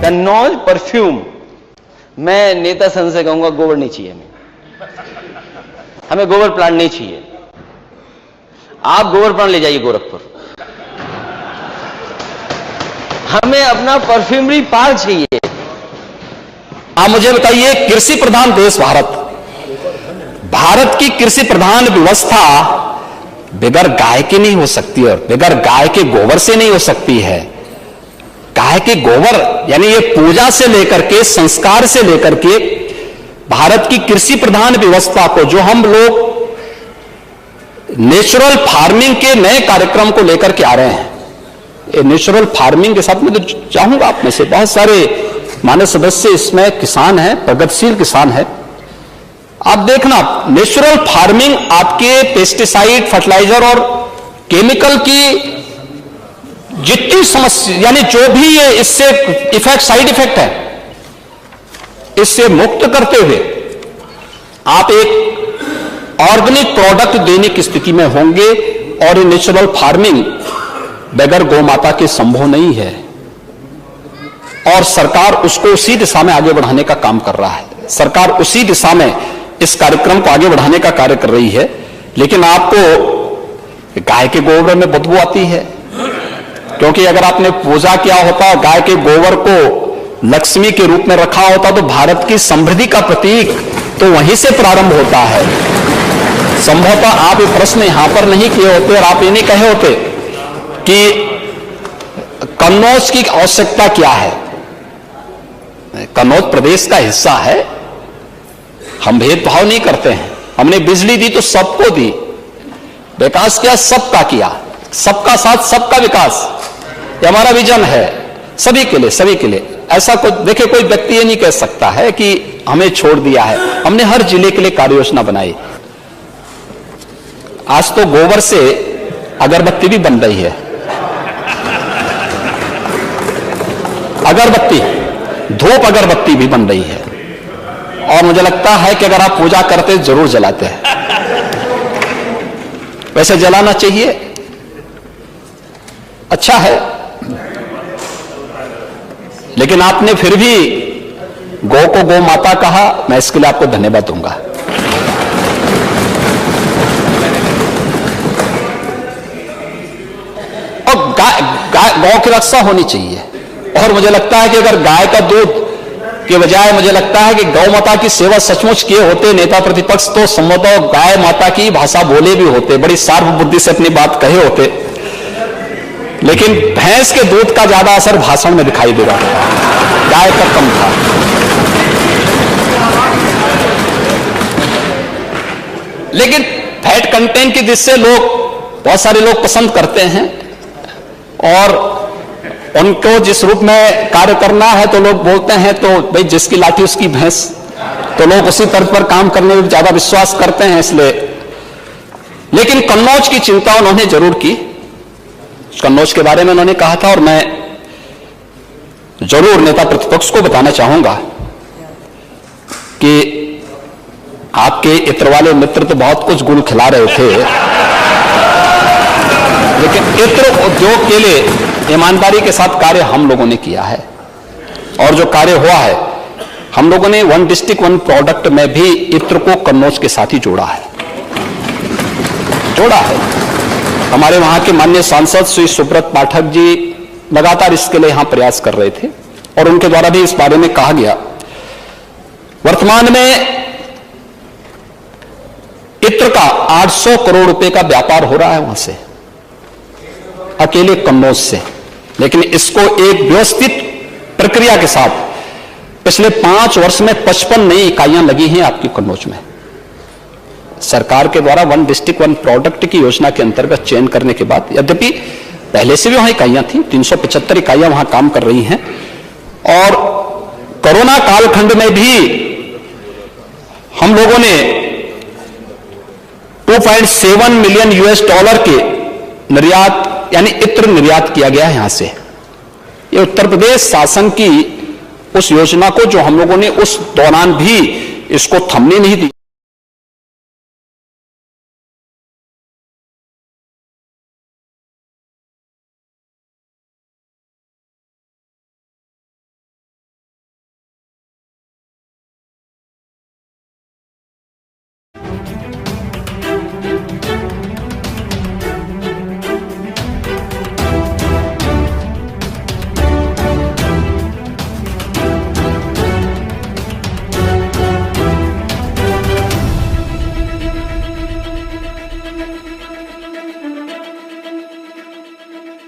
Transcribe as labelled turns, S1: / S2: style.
S1: Kannauj perfume, मैं नेता संघ से कहूंगा गोबर नहीं चाहिए हमें गोबर प्लांट नहीं चाहिए। आप गोबर प्लांट ले जाइए गोरखपुर, हमें अपना परफ्यूमरी पार्क चाहिए।
S2: आप मुझे बताइए, कृषि प्रधान देश भारत की कृषि प्रधान व्यवस्था बगैर गाय के नहीं हो सकती और बगैर गाय के गोबर से नहीं हो सकती है। गाय के गोबर यानी ये पूजा से लेकर के संस्कार से लेकर के भारत की कृषि प्रधान व्यवस्था को जो हम लोग नेचुरल फार्मिंग के नए कार्यक्रम को लेकर के आ रहे हैं, ये नेचुरल फार्मिंग के साथ में तो चाहूंगा आप में से बहुत सारे माननीय सदस्य इसमें किसान हैं, प्रगतिशील किसान हैं। आप देखना, नेचुरल फार्मिंग आपके पेस्टिसाइड, फर्टिलाइजर और केमिकल की जितनी समस्या यानी जो भी ये इससे इफेक्ट, साइड इफेक्ट है, इससे मुक्त करते हुए आप एक ऑर्गेनिक प्रोडक्ट देने की स्थिति में होंगे। और ये नेचुरल फार्मिंग बगैर गौ माता के संभव नहीं है और सरकार उसको उसी दिशा में आगे बढ़ाने का काम कर रहा है। सरकार उसी दिशा में इस कार्यक्रम को आगे बढ़ाने का कार्य कर रही है। लेकिन आपको गाय के गोबर में बदबू आती है, क्योंकि अगर आपने पूजा किया होता, गाय के गोबर को लक्ष्मी के रूप में रखा होता, तो भारत की समृद्धि का प्रतीक तो वहीं से प्रारंभ होता है। संभवतः आप ये प्रश्न यहां पर नहीं किए होते और आप ये नहीं कहे होते कि कन्नौज की आवश्यकता क्या है। कन्नौज प्रदेश का हिस्सा है, हम भेदभाव नहीं करते हैं। हमने बिजली दी तो सबको दी, विकास किया सबका किया, सबका साथ सबका विकास, ये हमारा विजन है, सभी के लिए, सभी के लिए। ऐसा कोई देखिए, कोई व्यक्ति ये नहीं कह सकता है कि हमें छोड़ दिया है। हमने हर जिले के लिए कार्य योजना बनाई। आज तो गोबर से अगरबत्ती भी बन रही है, अगरबत्ती, धूप अगरबत्ती भी बन रही है। और मुझे लगता है कि अगर आप पूजा करते जरूर जलाते हैं, वैसे जलाना चाहिए, अच्छा है। लेकिन आपने फिर भी गौ को गौ माता कहा, मैं इसके लिए आपको धन्यवाद दूंगा। और गौ की रक्षा होनी चाहिए। और मुझे लगता है कि अगर गाय का दूध के बजाय मुझे लगता है कि गौ माता की सेवा सचमुच किए होते नेता प्रतिपक्ष, तो संभवतः गाय माता की भाषा बोले भी होते, बड़ी शार्प बुद्धि से अपनी बात कहे होते। लेकिन भैंस के दूध का ज्यादा असर भाषण में दिखाई दे रहा था, गाय का कम था। लेकिन फैट कंटेंट की जिससे लोग, बहुत सारे लोग पसंद करते हैं और उनको जिस रूप में कार्य करना है तो लोग बोलते हैं, तो भाई जिसकी लाठी उसकी भैंस, तो लोग उसी तर्ज पर काम करने में ज्यादा विश्वास करते हैं, इसलिए। लेकिन कन्नौज की चिंता उन्होंने जरूर की, कन्नौज के बारे में उन्होंने कहा था। और मैं जरूर नेता प्रतिपक्ष को बताना चाहूंगा कि आपके इत्र वाले मित्र तो बहुत कुछ गुल खिला रहे थे, लेकिन इत्र उद्योग के लिए ईमानदारी के साथ कार्य हम लोगों ने किया है। और जो कार्य हुआ है, हम लोगों ने वन डिस्ट्रिक्ट वन प्रोडक्ट में भी इत्र को कन्नौज के साथ ही जोड़ा है। हमारे वहां के माननीय सांसद श्री सुब्रत पाठक जी लगातार इसके लिए यहां प्रयास कर रहे थे और उनके द्वारा भी इस बारे में कहा गया। वर्तमान में इत्र का 800 करोड़ रुपए का व्यापार हो रहा है वहां से, अकेले कन्नौज से। लेकिन इसको एक व्यवस्थित प्रक्रिया के साथ पिछले 5 वर्ष में 55 नई इकाइयां लगी हैं आपकी कन्नौज में। सरकार के द्वारा वन डिस्ट्रिक्ट वन प्रोडक्ट की योजना के अंतर्गत चयन करने के बाद, यद्यपि पहले से भी वहां इकाइयां थी, 375 इकाइयां वहां काम कर रही हैं। और कोरोना कालखंड में भी हम लोगों ने $2.7 मिलियन के निर्यात यानी इत्र निर्यात किया गया है यहां से। ये उत्तर प्रदेश शासन की उस योजना को जो हम लोगों ने उस दौरान भी इसको थमने नहीं दी।